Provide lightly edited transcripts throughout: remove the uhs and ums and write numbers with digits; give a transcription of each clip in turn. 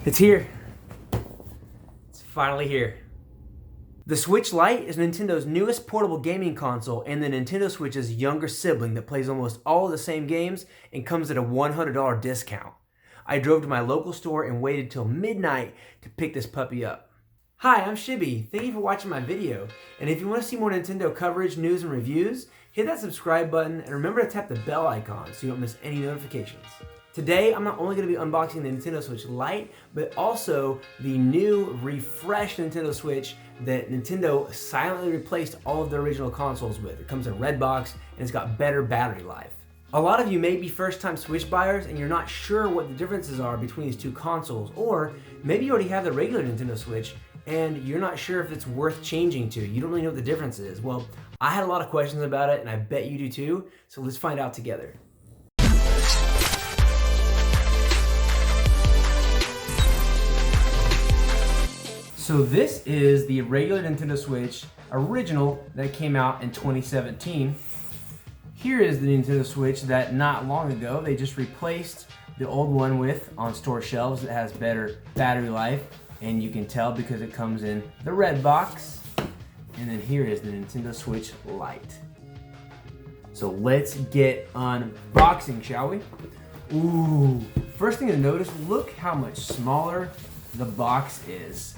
It's here. It's finally here. The Switch Lite is Nintendo's newest portable gaming console and the Nintendo Switch's younger sibling that plays almost all of the same games and comes at a $100 discount. I drove to my local store and waited till midnight to pick this puppy up. Hi, I'm Shibby. Thank you for watching my video. And if you want to see more Nintendo coverage, news, and reviews, hit that subscribe button and remember to tap the bell icon so you don't miss any notifications. Today, I'm not only going to be unboxing the Nintendo Switch Lite, but also the new, refreshed Nintendo Switch that Nintendo silently replaced all of their original consoles with. It comes in a red box, and it's got better battery life. A lot of you may be first-time Switch buyers, and you're not sure what the differences are between these two consoles, or maybe you already have the regular Nintendo Switch, and you're not sure if it's worth changing to. You don't really know what the difference is. Well, I had a lot of questions about it, and I bet you do too, so let's find out together. So this is the regular Nintendo Switch original that came out in 2017. Here is the Nintendo Switch that not long ago they just replaced the old one with on store shelves that has better battery life, and you can tell because it comes in the red box. And then here is the Nintendo Switch Lite. So let's get unboxing, shall we? Ooh, first thing to notice, look how much smaller the box is.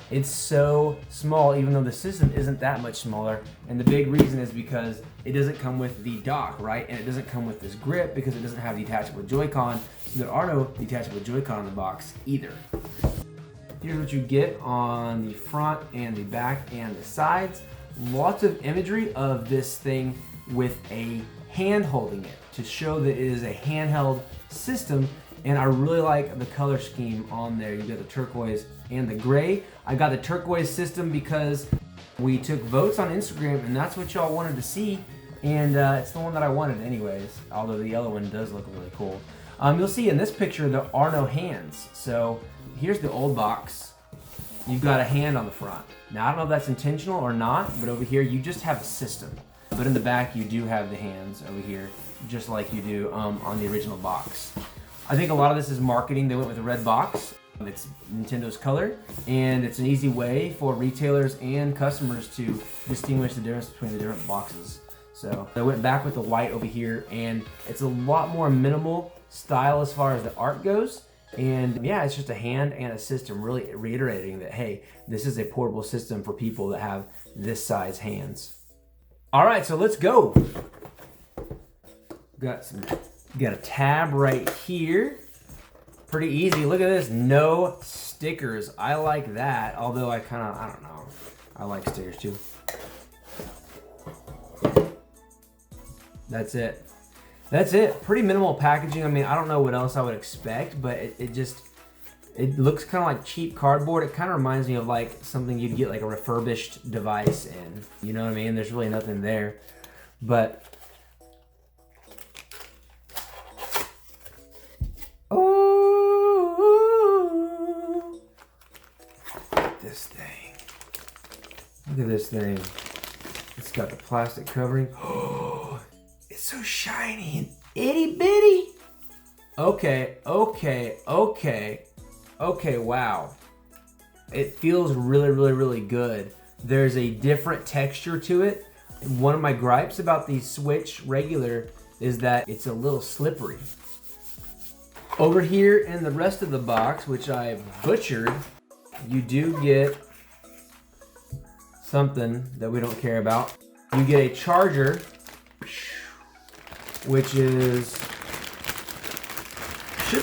It's so small, even though the system isn't that much smaller. And the big reason is because it doesn't come with the dock, right? And it doesn't come with this grip because it doesn't have detachable Joy-Con. There are no detachable Joy-Con in the box either. Here's what you get on the front and the back and the sides. Lots of imagery of this thing with a hand holding it to show that it is a handheld system. And I really like the color scheme on there. You got the turquoise and the gray. I got the turquoise system because we took votes on Instagram and that's what y'all wanted to see. And it's the one that I wanted anyways, although the yellow one does look really cool. You'll see in this picture there are no hands. So here's the old box. You've got a hand on the front. Now I don't know if that's intentional or not, but over here you just have a system. But in the back you do have the hands over here, just like you do on the original box. I think a lot of this is marketing. They went with a red box. It's Nintendo's color, and it's an easy way for retailers and customers to distinguish the difference between the different boxes. So I went back with the white over here, and it's a lot more minimal style as far as the art goes. And yeah, it's just a hand and a system, really reiterating that, hey, this is a portable system for people that have this size hands. All right, so let's go. Got a tab right here. Pretty easy. Look at this. No stickers. I like that. Although I don't know. I like stickers too. That's it. That's it. Pretty minimal packaging. I mean, I don't know what else I would expect, but it looks kind of like cheap cardboard. It kind of reminds me of like something you'd get like a refurbished device in. You know what I mean? There's really nothing there. But look at this thing. It's got the plastic covering. Oh, it's so shiny and itty bitty. Okay, wow. It feels really good. There's a different texture to it. One of my gripes about the Switch regular is that it's a little slippery. Over here in the rest of the box, which I butchered, you do get something that we don't care about. You get a charger, which should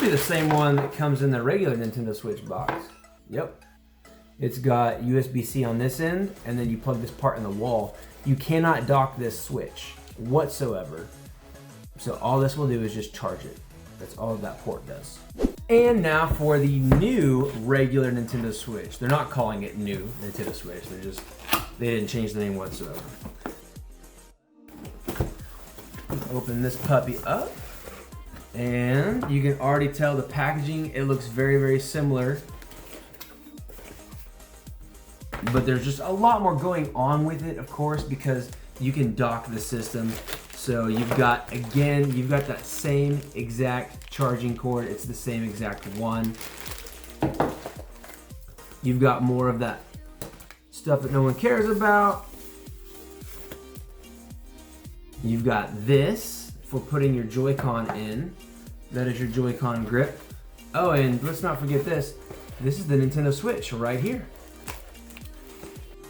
be the same one that comes in the regular Nintendo Switch box. Yep. It's got USB-C on this end, and then you plug this part in the wall. You cannot dock this Switch whatsoever. So all this will do is just charge it. That's all that port does. And now for the new regular Nintendo Switch. They're not calling it new Nintendo Switch. They didn't change the name whatsoever. Open this puppy up. And you can already tell the packaging, it looks very similar. But there's just a lot more going on with it, of course, because you can dock the system. So you've got that same exact charging cord. It's the same exact one. You've got more of that stuff that no one cares about. You've got this for putting your Joy-Con in. That is your Joy-Con grip. Oh, and let's not forget this. This is the Nintendo Switch right here.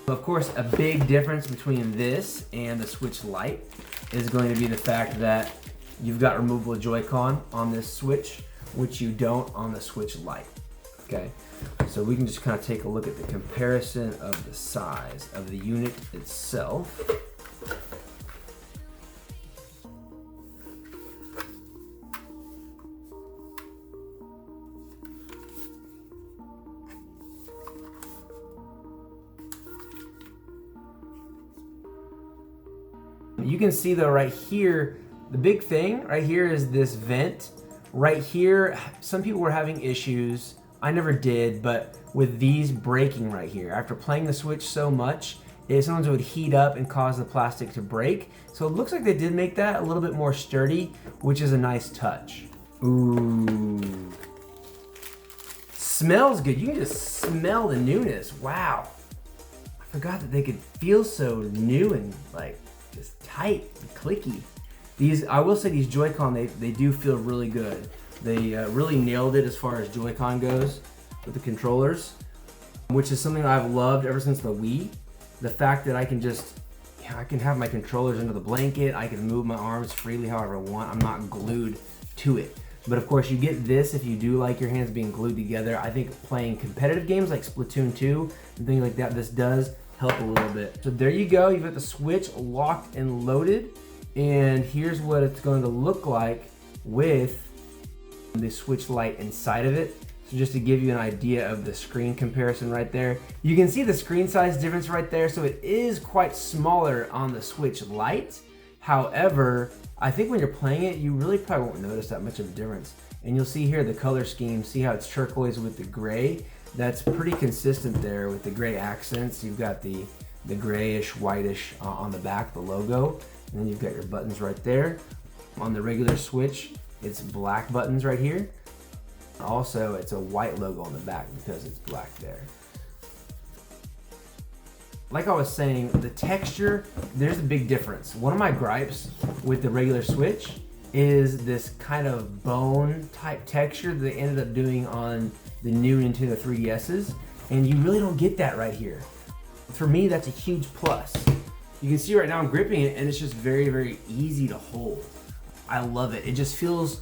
Of course, a big difference between this and the Switch Lite is going to be the fact that you've got removable Joy-Con on this Switch, which you don't on the Switch Lite. Okay, so we can just kind of take a look at the comparison of the size of the unit itself. You can see though right here, the big thing right here is this vent. Right here, some people were having issues. I never did, but with these breaking right here, after playing the Switch so much, sometimes it would heat up and cause the plastic to break. So it looks like they did make that a little bit more sturdy, which is a nice touch. Ooh. Smells good. You can just smell the newness. Wow. I forgot that they could feel so new and like just tight and clicky. These, I will say, these Joy-Con, they do feel really good. They really nailed it as far as Joy-Con goes with the controllers, which is something I've loved ever since the Wii. The fact that I can just, I can have my controllers under the blanket, I can move my arms freely however I want, I'm not glued to it. But of course you get this if you do like your hands being glued together. I think playing competitive games like Splatoon 2 and things like that, this does help a little bit. So there you go, you've got the Switch locked and loaded, and here's what it's going to look like with the Switch Lite inside of it. So just to give you an idea of the screen comparison right there, you can see the screen size difference right there. So it is quite smaller on the Switch Lite. However, I think when you're playing it, you really probably won't notice that much of a difference. And you'll see here the color scheme, see how it's turquoise with the gray? That's pretty consistent there with the gray accents. You've got the grayish, whitish on the back, the logo. And then you've got your buttons right there. On the regular Switch, it's black buttons right here. Also, it's a white logo on the back because it's black there. Like I was saying, the texture, there's a big difference. One of my gripes with the regular Switch is this kind of bone type texture that they ended up doing on the new Nintendo 3DS's, and you really don't get that right here. For me, that's a huge plus. You can see right now I'm gripping it and it's just very, very easy to hold. I love it. It just feels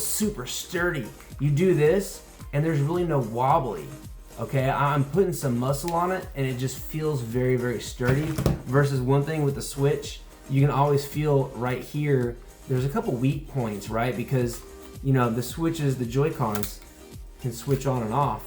super sturdy. You do this and there's really no wobbly. Okay, I'm putting some muscle on it and it just feels very, very sturdy. Versus one thing with the Switch, you can always feel right here, there's a couple weak points, right? Because, you know, the Switches, the Joy-Cons can switch on and off.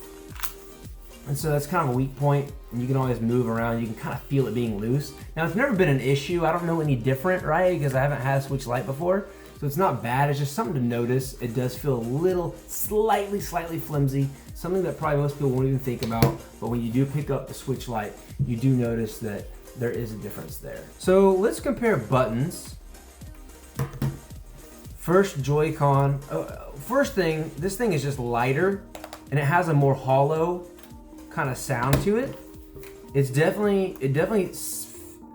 And so that's kind of a weak point, and you can always move around. You can kind of feel it being loose. Now, it's never been an issue. I don't know any different, right? Because I haven't had a Switch Lite before. So it's not bad. It's just something to notice. It does feel a little, slightly flimsy. Something that probably most people won't even think about. But when you do pick up the Switch Lite, you do notice that there is a difference there. So let's compare buttons. First, Joy-Con. First thing, this thing is just lighter, and it has a more hollow kind of sound to it. It definitely,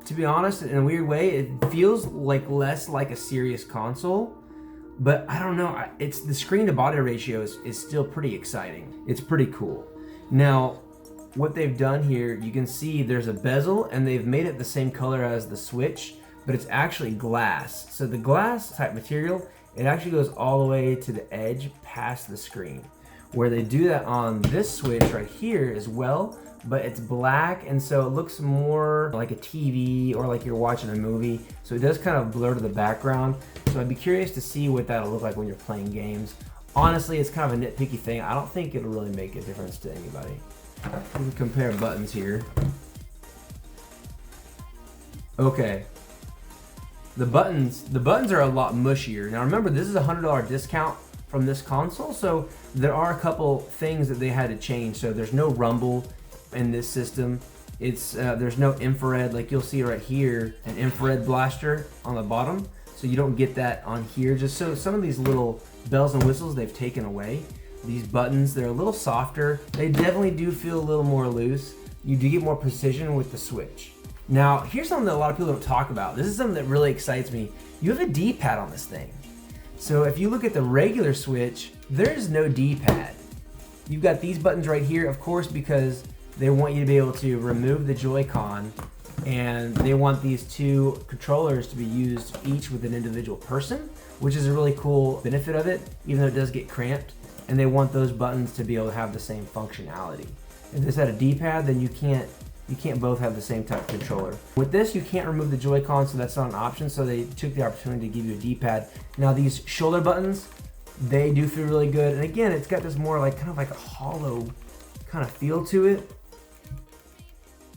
to be honest, in a weird way, it feels like less like a serious console. But I don't know, it's the screen to body ratio is still pretty exciting. It's pretty cool. Now, what they've done here, you can see there's a bezel and they've made it the same color as the Switch, but it's actually glass. So the glass type material, it actually goes all the way to the edge past the screen. Where they do that on this Switch right here as well, but it's black, and so it looks more like a TV or like you're watching a movie. So it does kind of blur to the background. So I'd be curious to see what that'll look like when you're playing games. Honestly, it's kind of a nitpicky thing. I don't think it'll really make a difference to anybody. We can compare buttons here. Okay. The buttons are a lot mushier. Now remember, this is a $100 discount from this console, so there are a couple things that they had to change. So there's no rumble in this system. It's there's no infrared, like you'll see right here, an infrared blaster on the bottom. So you don't get that on here. Just so some of these little bells and whistles they've taken away. these buttons. They're a little softer. They definitely do feel a little more loose. You do get more precision with the Switch. Now, here's something that a lot of people don't talk about. This is something that really excites me. You have a D-pad on this thing. So if you look at the regular Switch, there's no D-pad. You've got these buttons right here, of course, because they want you to be able to remove the Joy-Con, and they want these two controllers to be used each with an individual person, which is a really cool benefit of it, even though it does get cramped. And they want those buttons to be able to have the same functionality. If this had a D-pad, then you can't both have the same type of controller. With this, you can't remove the Joy-Con, so that's not an option, so they took the opportunity to give you a D-pad. Now these shoulder buttons, they do feel really good. And again, it's got this more like kind of like a hollow kind of feel to it.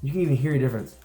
You can even hear a difference.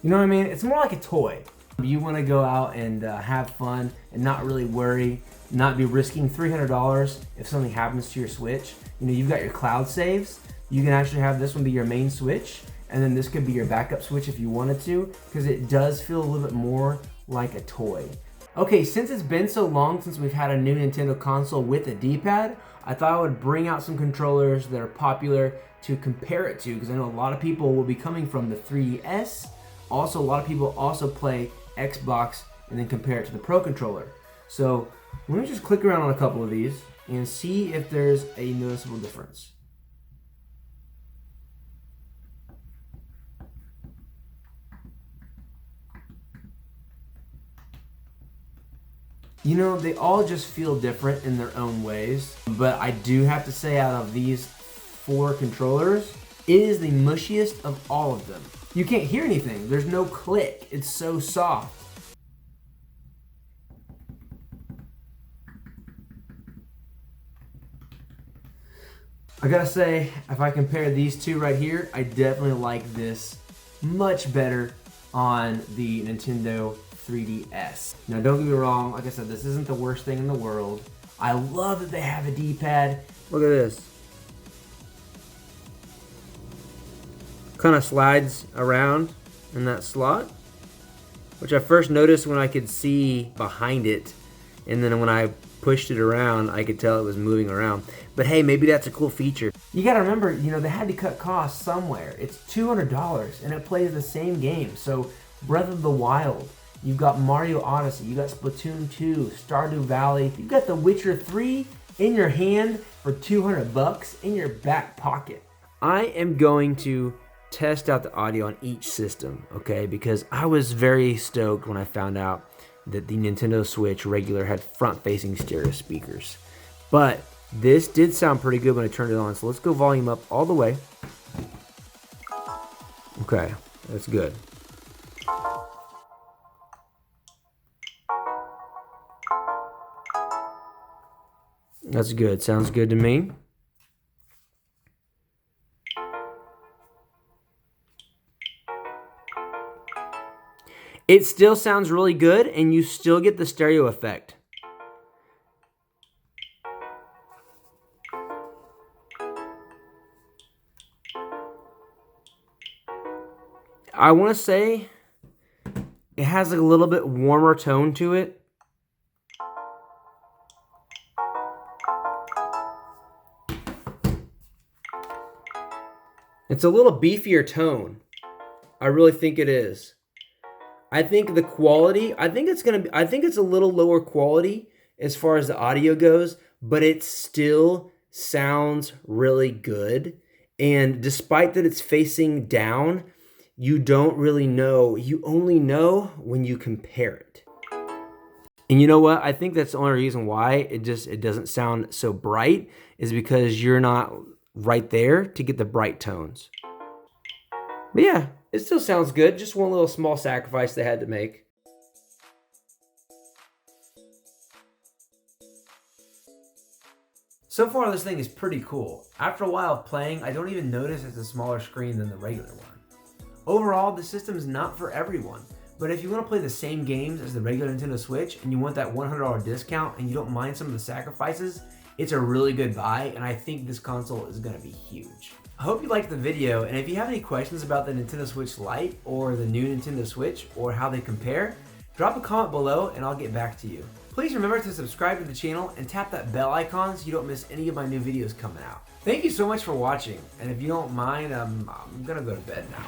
You know what I mean? It's more like a toy. You want to go out and have fun and not really worry, not be risking $300 if something happens to your Switch. You know, you've got your cloud saves. You can actually have this one be your main Switch, and then this could be your backup Switch if you wanted to, because it does feel a little bit more like a toy. Okay, since it's been so long since we've had a new Nintendo console with a D-pad, I thought I would bring out some controllers that are popular to compare it to, because I know a lot of people will be coming from the 3DS. Also, a lot of people also play Xbox and then compare it to the Pro Controller. So let me just click around on a couple of these and see if there's a noticeable difference. You know, they all just feel different in their own ways, but I do have to say, out of these 4 controllers, it is the mushiest of all of them. You can't hear anything. There's no click. It's so soft. I gotta say, if I compare these two right here, I definitely like this much better on the Nintendo 3DS. Now don't get me wrong, like I said, this isn't the worst thing in the world. I love that they have a D-pad. Look at this. Kind of slides around in that slot, which I first noticed when I could see behind it, and then when I pushed it around, I could tell it was moving around. But hey, maybe that's a cool feature. You gotta remember, you know, they had to cut costs somewhere. It's $200 and it plays the same game. So Breath of the Wild, you've got Mario Odyssey, you got Splatoon 2, Stardew Valley, you've got The Witcher 3 in your hand for $200 in your back pocket. I am going to test out the audio on each system, okay? Because I was very stoked when I found out that the Nintendo Switch regular had front-facing stereo speakers. But this did sound pretty good when I turned it on, so let's go volume up all the way. Okay, that's good. That's good, sounds good to me. It still sounds really good, and you still get the stereo effect. I want to say it has like a little bit warmer tone to it. It's a little beefier tone. I really think it is. I think the quality, I think it's a little lower quality as far as the audio goes, but it still sounds really good. And despite that it's facing down, you don't really know. You only know when you compare it. And you know what? I think that's the only reason why it doesn't sound so bright, is because you're not right there to get the bright tones. But yeah, it still sounds good. Just one little small sacrifice they had to make. So far, this thing is pretty cool. After a while of playing, I don't even notice it's a smaller screen than the regular one. Overall, the system is not for everyone, but if you want to play the same games as the regular Nintendo Switch and you want that $100 discount and you don't mind some of the sacrifices, it's a really good buy, and I think this console is going to be huge. I hope you liked the video, and if you have any questions about the Nintendo Switch Lite or the new Nintendo Switch or how they compare, drop a comment below and I'll get back to you. Please remember to subscribe to the channel and tap that bell icon so you don't miss any of my new videos coming out. Thank you so much for watching, and if you don't mind, I'm gonna go to bed now.